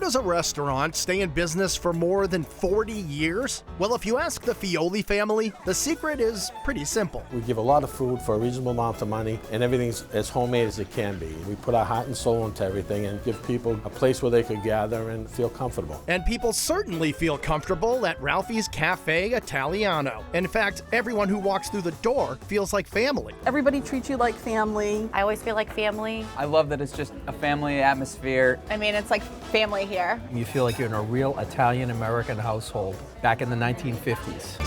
does a restaurant stay in business for more than 40 years? Well, if you ask the Fioli family, the secret is pretty simple. We give a lot of food for a reasonable amount of money, and everything's as homemade as it can be. We put our heart and soul into everything and give people a place where they could gather and feel comfortable. And people certainly feel comfortable at Ralphie's Cafe Italiano. In fact, everyone who walks through the door feels like family. Everybody treats you like family. I always feel like family. I love that it's just a family atmosphere. I mean, it's like family here. You feel like you're in a real Italian-American household back in the 1950s.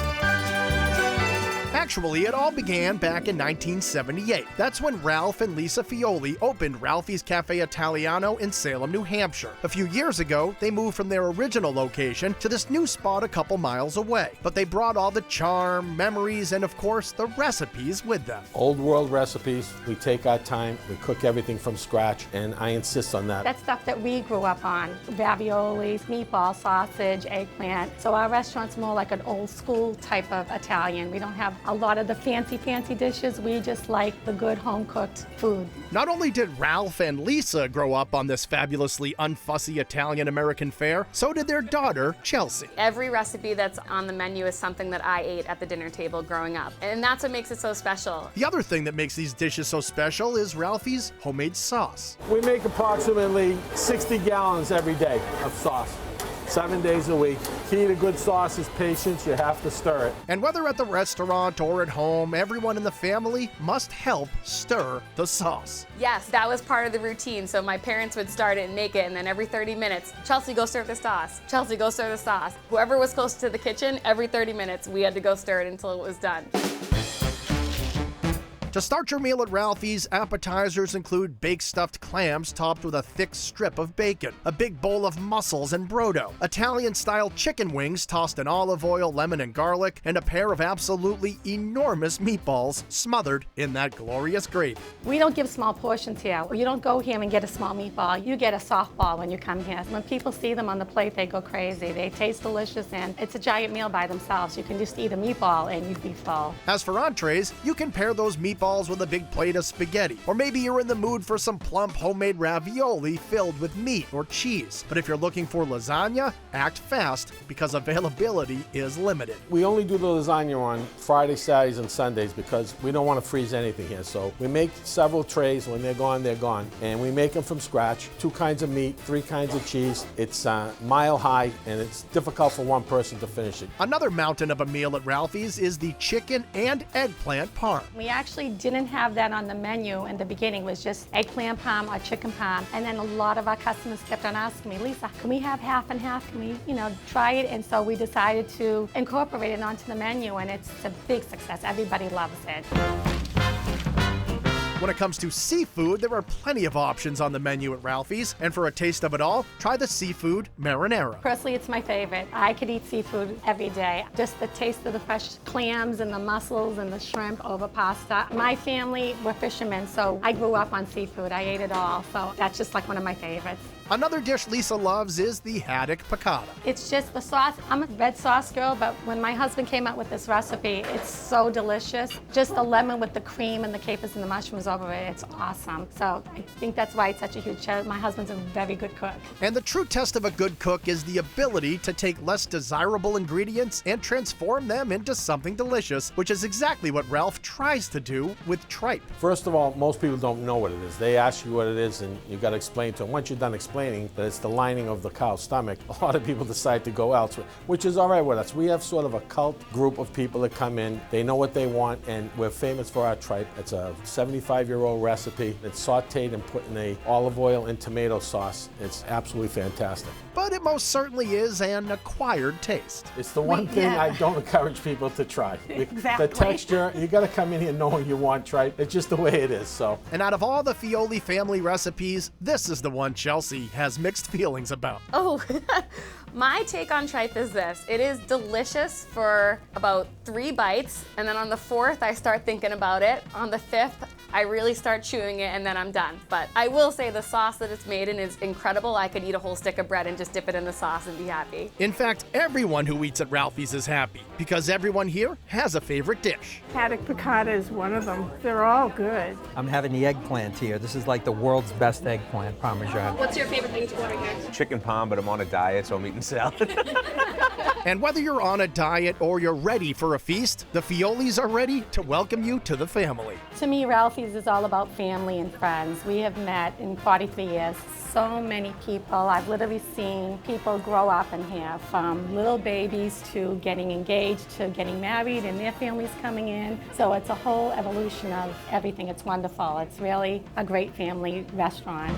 Actually, it all began back in 1978. That's when Ralph and Lisa Fioli opened Ralphie's Cafe Italiano in Salem, New Hampshire. A few years ago, they moved from their original location to this new spot a couple miles away. But they brought all the charm, memories, and of course, the recipes with them. Old world recipes, we take our time, we cook everything from scratch, and I insist on that. That's stuff that we grew up on. Raviolis, meatball, sausage, eggplant. So our restaurant's more like an old school type of Italian. We don't have a lot of the fancy dishes. We just like the good home-cooked food. Not only did Ralph and Lisa grow up on this fabulously unfussy Italian-American fare, so did their daughter, Chelsea. Every recipe that's on the menu is something that I ate at the dinner table growing up, and that's what makes it so special. The other thing that makes these dishes so special is Ralphie's homemade sauce. We make approximately 60 gallons every day of sauce. 7 days a week. Key to good sauce is patience. You have to stir it. And whether at the restaurant or at home, everyone in the family must help stir the sauce. Yes, that was part of the routine. So my parents would start it and make it, and then every 30 minutes, Chelsea, go stir the sauce. Chelsea, go stir the sauce. Whoever was close to the kitchen, every 30 minutes, we had to go stir it until it was done. To start your meal at Ralphie's, appetizers include baked stuffed clams topped with a thick strip of bacon, a big bowl of mussels and brodo, Italian-style chicken wings tossed in olive oil, lemon, and garlic, and a pair of absolutely enormous meatballs smothered in that glorious gravy. We don't give small portions here. You don't go here and get a small meatball. You get a softball when you come here. When people see them on the plate, they go crazy. They taste delicious, and it's a giant meal by themselves. You can just eat a meatball and you'd be full. As for entrees, you can pair those meatballs with a big plate of spaghetti, or maybe you're in the mood for some plump homemade ravioli filled with meat or cheese. But if you're looking for lasagna, act fast because availability is limited. We only do the lasagna on Fridays, Saturdays, and Sundays because we don't want to freeze anything here. So we make several trays. When they're gone, they're gone. And we make them from scratch. 2 kinds of meat, 3 kinds of cheese. It's mile high, and it's difficult for one person to finish it. Another mountain of a meal at Ralphie's is the chicken and eggplant parm. We actually didn't have that on the menu in the beginning. It was just eggplant parm or chicken parm. And then a lot of our customers kept on asking me, Lisa, can we have half and half? Can we, try it? And so we decided to incorporate it onto the menu, and it's a big success. Everybody loves it. When it comes to seafood, there are plenty of options on the menu at Ralphie's, and for a taste of it all, try the seafood marinara. Personally, it's my favorite. I could eat seafood every day. Just the taste of the fresh clams and the mussels and the shrimp over pasta. My family were fishermen, so I grew up on seafood. I ate it all, so that's just like one of my favorites. Another dish Lisa loves is the haddock piccata. It's just the sauce. I'm a red sauce girl, but when my husband came out with this recipe, it's so delicious. Just the lemon with the cream and the capers and the mushrooms over it, it's awesome. So I think that's why it's such a huge show. My husband's a very good cook. And the true test of a good cook is the ability to take less desirable ingredients and transform them into something delicious, which is exactly what Ralph tries to do with tripe. First of all, most people don't know what it is. They ask you what it is, and you got to explain to them. Once you're done explaining that it's the lining of the cow's stomach, a lot of people decide to go elsewhere, which is all right with us. We have sort of a cult group of people that come in. They know what they want, and we're famous for our tripe. It's a 75-year-old recipe. It's sauteed and put in a olive oil and tomato sauce. It's absolutely fantastic. But it most certainly is an acquired taste. It's the one thing I don't encourage people to try. Exactly. The texture, you got to come in here knowing you want tripe. It's just the way it is. So. And out of all the Fioli family recipes, this is the one Chelsea has mixed feelings about. Oh, My take on tripe is this. It is delicious for about 3 bites, and then on the 4th, I start thinking about it. On the 5th, I really start chewing it, and then I'm done. But I will say the sauce that it's made in is incredible. I could eat a whole stick of bread and just dip it in the sauce and be happy. In fact, everyone who eats at Ralphie's is happy because everyone here has a favorite dish. Haddock piccata is one of them. They're all good. I'm having the eggplant here. This is like the world's best eggplant parmesan. What's your favorite thing to order here? Chicken palm, but I'm on a diet, so I'm eating salad. And whether you're on a diet or you're ready for a feast, the Fiolis are ready to welcome you to the family. To me, Ralphie's is all about family and friends. We have met in 43 years so many people. I've literally seen people grow up in here, from little babies to getting engaged to getting married and their families coming in. So it's a whole evolution of everything. It's wonderful. It's really a great family restaurant.